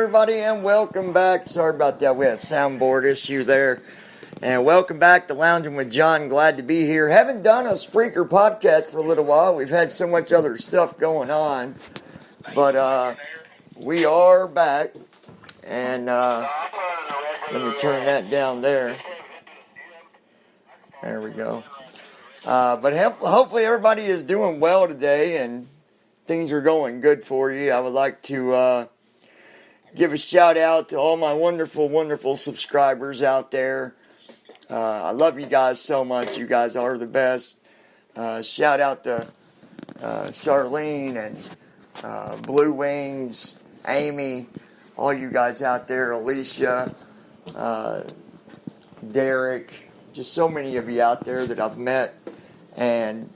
everybody, and welcome back. Sorry about that. We had a soundboard issue there. And welcome back to Lounging with John. Glad to be here. Haven't done a Spreaker podcast for a little while. We've had so much other stuff going on. But we are back. And let me turn that down there. There we go. But hopefully everybody is doing well today and things are going good for you. I would like to give a shout out to all my wonderful, wonderful subscribers out there. I love you guys so much. You guys are the best. Shout out to Charlene and Blue Wings, Amy, all you guys out there, Alicia, Derek, just so many of you out there that I've met, and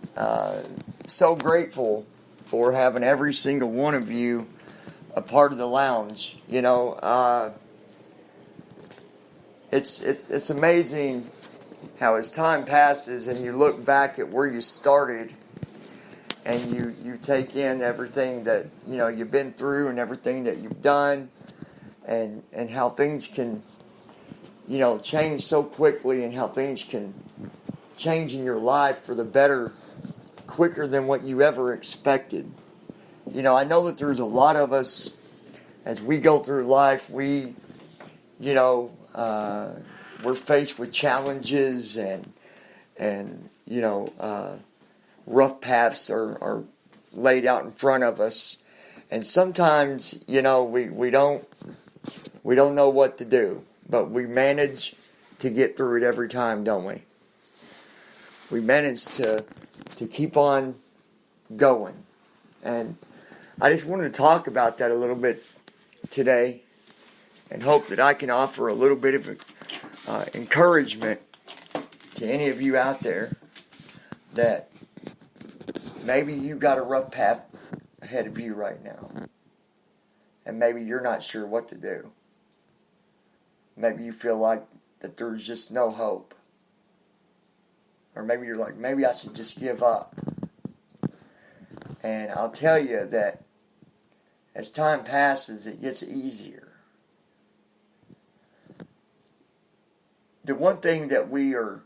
so grateful for having every single one of you a part of the lounge. You know, it's amazing how as time passes and you look back at where you started and you take in everything that, you know, you've been through and everything that you've done and how things can, you know, change so quickly and how things can change in your life for the better quicker than what you ever expected. You know, I know that there's a lot of us, as we go through life, we, you know, we're faced with challenges and you know, rough paths are laid out in front of us. And sometimes, you know, we don't know what to do, but we manage to get through it every time, don't we? We manage to keep on going. And I just wanted to talk about that a little bit today and hope that I can offer a little bit of encouragement to any of you out there that maybe you've got a rough path ahead of you right now. And maybe you're not sure what to do. Maybe you feel like that there's just no hope. Or maybe you're like, maybe I should just give up. And I'll tell you that as time passes, it gets easier. The one thing that we are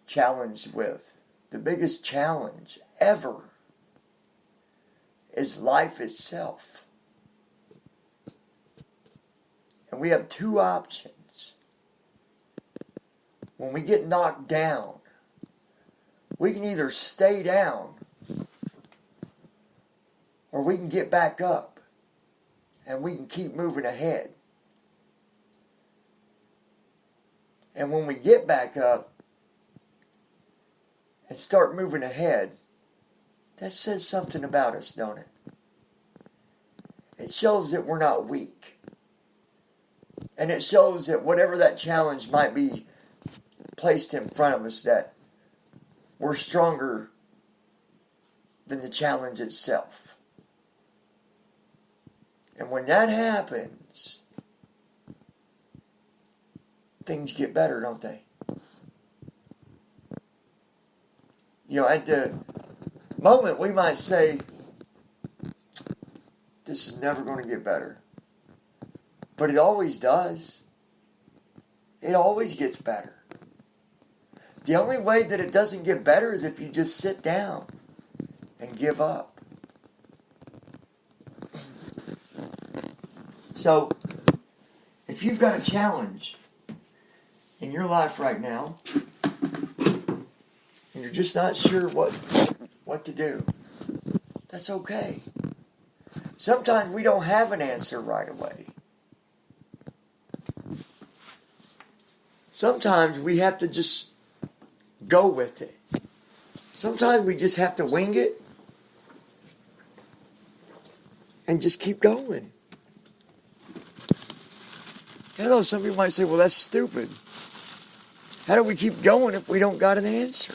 challenged with, the biggest challenge ever, is life itself. And we have two options. When we get knocked down, we can either stay down or we can get back up and we can keep moving ahead. And when we get back up and start moving ahead, that says something about us, don't it? It shows that we're not weak. And it shows that whatever that challenge might be placed in front of us, that we're stronger than the challenge itself. And when that happens, things get better, don't they? You know, at the moment we might say, this is never going to get better. But it always does. It always gets better. The only way that it doesn't get better is if you just sit down and give up. So, if you've got a challenge in your life right now, and you're just not sure what to do, that's okay. Sometimes we don't have an answer right away. Sometimes we have to just go with it. Sometimes we just have to wing it and just keep going. I know some people might say, well, that's stupid. How do we keep going if we don't got an answer?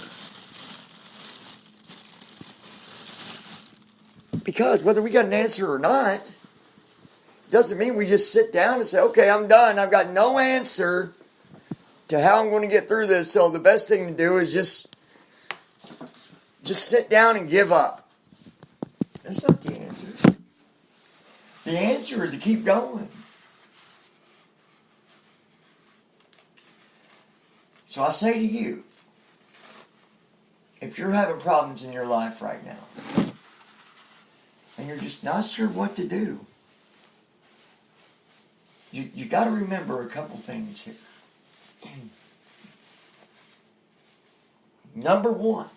Because whether we got an answer or not, doesn't mean we just sit down and say, okay, I'm done. I've got no answer to how I'm going to get through this. So the best thing to do is just sit down and give up. That's not the answer. The answer is to keep going. So I say to you, if you're having problems in your life right now, and you're just not sure what to do, you got to remember a couple things here. Number one,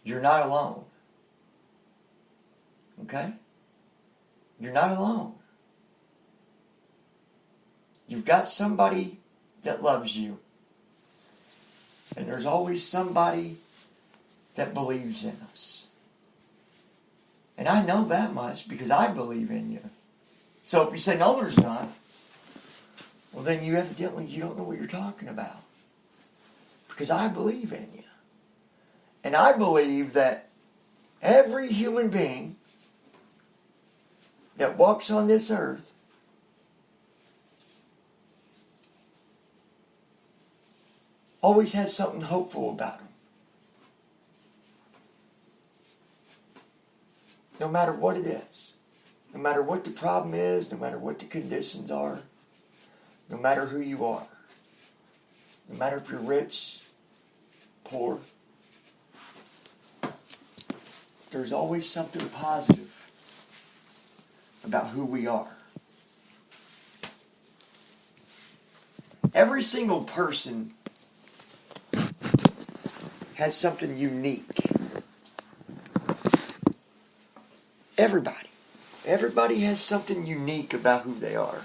you're not alone. Okay? You're not alone. You've got somebody that loves you. And there's always somebody that believes in us. And I know that much because I believe in you. So if you say, no, there's not, well, then you don't know what you're talking about. Because I believe in you. And I believe that every human being that walks on this earth always has something hopeful about them. No matter what it is. No matter what the problem is, no matter what the conditions are, no matter who you are, no matter if you're rich, poor, there's always something positive about who we are. Every single person has something unique. Everybody. Everybody has something unique about who they are.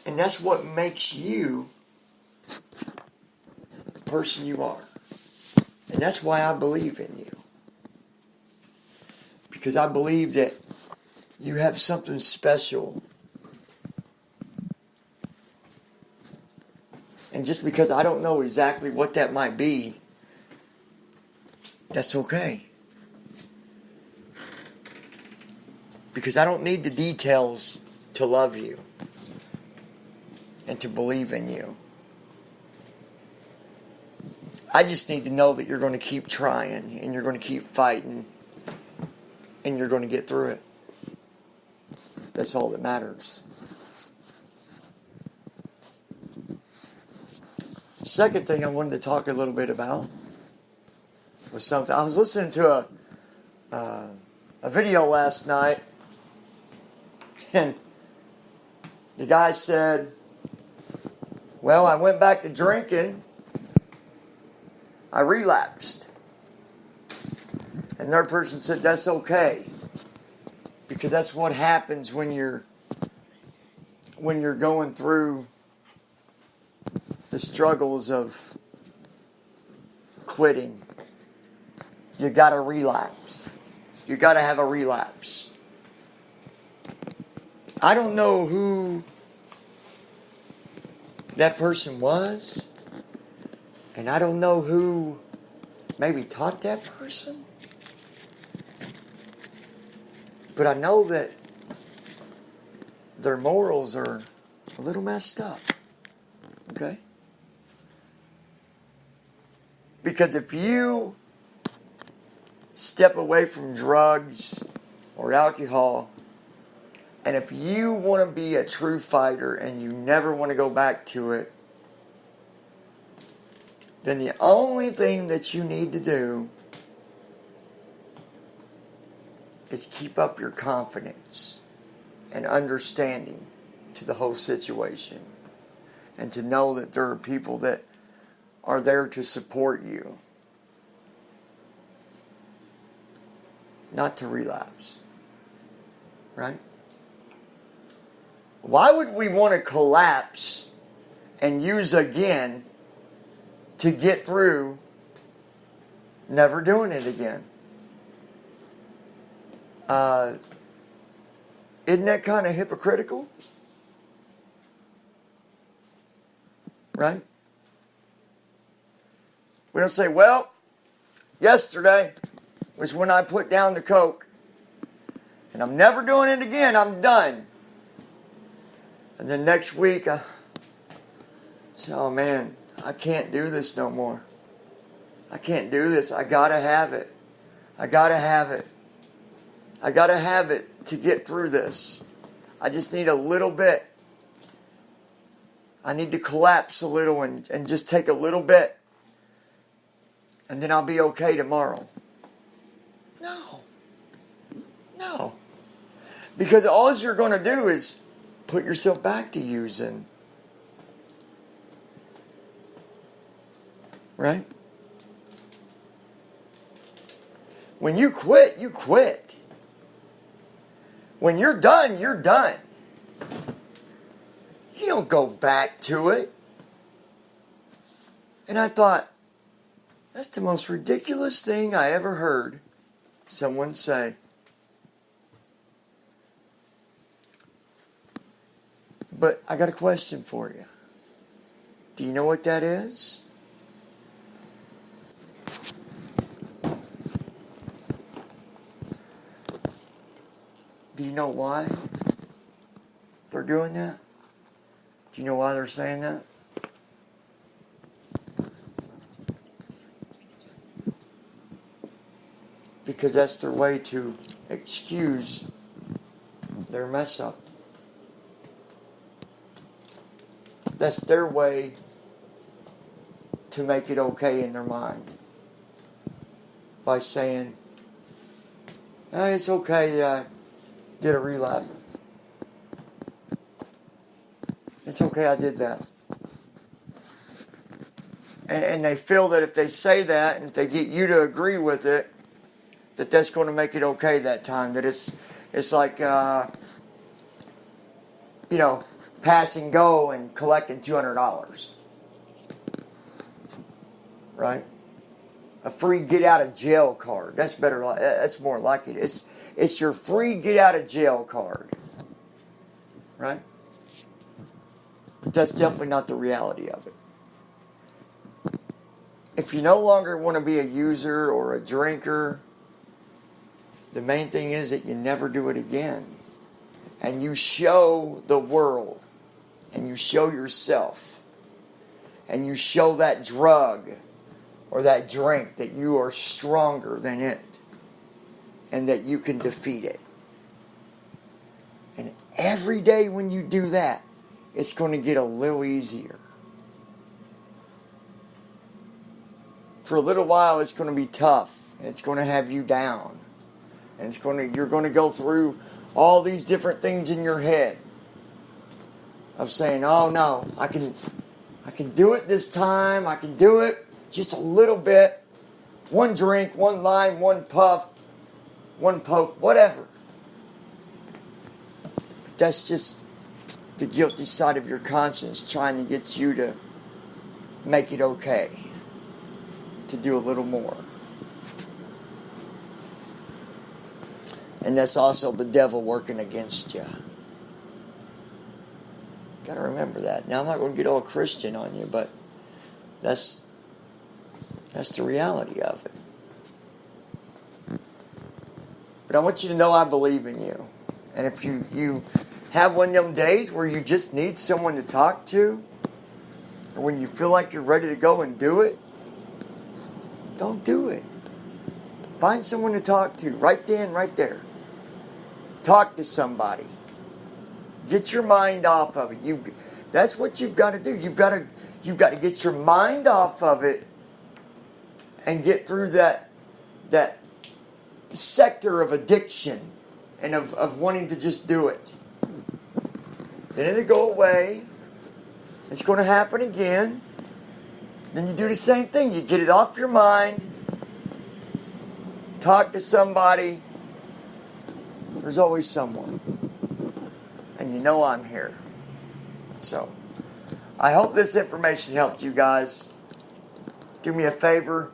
And that's what makes you the person you are. And that's why I believe in you. Because I believe that you have something special. And just because I don't know exactly what that might be, that's okay. Because I don't need the details to love you and to believe in you. I just need to know that you're going to keep trying and you're going to keep fighting and you're going to get through it. That's all that matters. Second thing I wanted to talk a little bit about was something. I was listening to a video last night, and the guy said, well, I went back to drinking. I relapsed. And another person said, that's okay. Because that's what happens when you're going through the struggles of quitting. You gotta relapse. You gotta have a relapse. I don't know who that person was. And I don't know who maybe taught that person. But I know that their morals are a little messed up. Okay? Because if you step away from drugs or alcohol, and if you want to be a true fighter and you never want to go back to it, then the only thing that you need to do is keep up your confidence and understanding to the whole situation. And to know that there are people that are there to support you. Not to relapse. Right? Why would we want to collapse and use again to get through never doing it again? Isn't that kind of hypocritical? Right? We don't say, well, yesterday was when I put down the coke, and I'm never doing it again, I'm done. And then next week, I say, oh man, I can't do this no more. I can't do this. I gotta have it. I gotta have it. I gotta have it to get through this. I just need a little bit. I need to collapse a little and just take a little bit. And then I'll be okay tomorrow. No. No. Because all you're going to do is put yourself back to using. Right? When you quit, you quit. When you're done, you're done. You don't go back to it. And I thought, that's the most ridiculous thing I ever heard someone say. But I got a question for you. Do you know what that is? Do you know why they're doing that? Do you know why they're saying that? Because that's their way to excuse their mess up. That's their way to make it okay in their mind. By saying, hey, it's okay that I did a relapse. It's okay I did that. And they feel that if they say that, and if they get you to agree with it, that that's going to make it okay that time. That it's like, pass and go and collecting $200. Right? A free get out of jail card. That's better. That's more like it. It's your free get out of jail card. Right? But that's definitely not the reality of it. If you no longer want to be a user or a drinker, the main thing is that you never do it again. And you show the world, and you show yourself, and you show that drug or that drink that you are stronger than it, and that you can defeat it. And every day when you do that, it's going to get a little easier. For a little while, it's going to be tough, and it's going to have you down. And you're going to go through all these different things in your head of saying, "Oh no, I can do it this time. I can do it just a little bit. One drink, one lime, one puff, one poke, whatever." But that's just the guilty side of your conscience trying to get you to make it okay to do a little more. And that's also the devil working against you. Got to remember that. Now, I'm not going to get all Christian on you, but that's the reality of it. But I want you to know I believe in you. And if you have one of them days where you just need someone to talk to, or when you feel like you're ready to go and do it, don't do it. Find someone to talk to right then, right there. Talk to somebody. Get your mind off of it. That's what you've got to do. You've got to get your mind off of it and get through that sector of addiction and of wanting to just do it. Then it'll go away. It's going to happen again. Then you do the same thing. You get it off your mind. Talk to somebody. There's always someone. And you know I'm here. So, I hope this information helped you guys. Do me a favor.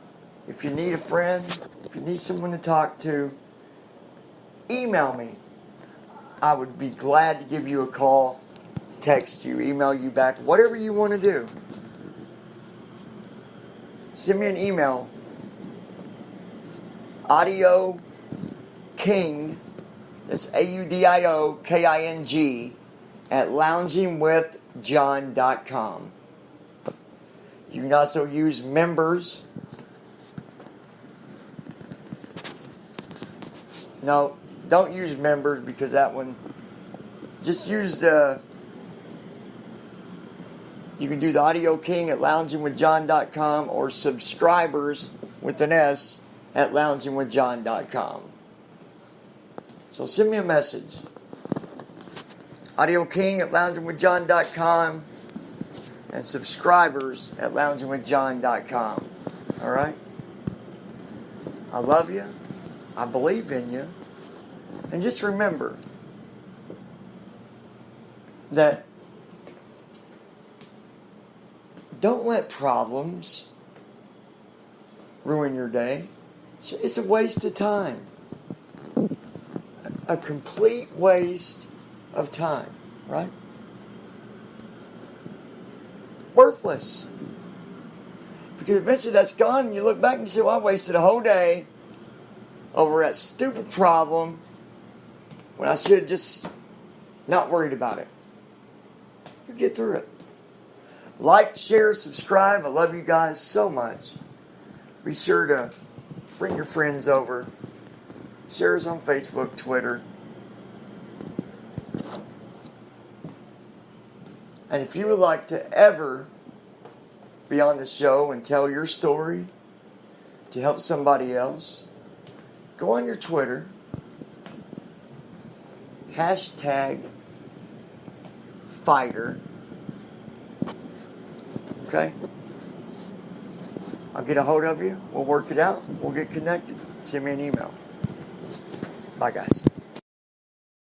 If you need a friend, if you need someone to talk to, email me. I would be glad to give you a call, text you, email you back, whatever you want to do. Send me an email. Audio King, that's AUDIOKING, at loungingwithjohn.com. You can also use members. No, don't use members because that one just use you can do the Audio King at loungingwithjohn.com or subscribers with an S at loungingwithjohn.com. So send me a message. Audio King at loungingwithjohn.com and subscribers at loungingwithjohn.com. All right? I love you. I believe in you. And just remember that don't let problems ruin your day. It's a waste of time. A complete waste of time, right? Worthless. Because eventually that's gone and you look back and you say, well, I wasted a whole day over that stupid problem when I should have just not worried about it. You get through it. Like, share, subscribe. I love you guys so much. Be sure to bring your friends over. Share us on Facebook, Twitter. And if you would like to ever be on the show and tell your story to help somebody else, go on your Twitter. #fighter. Okay? I'll get a hold of you. We'll work it out. We'll get connected. Send me an email. Bye, guys.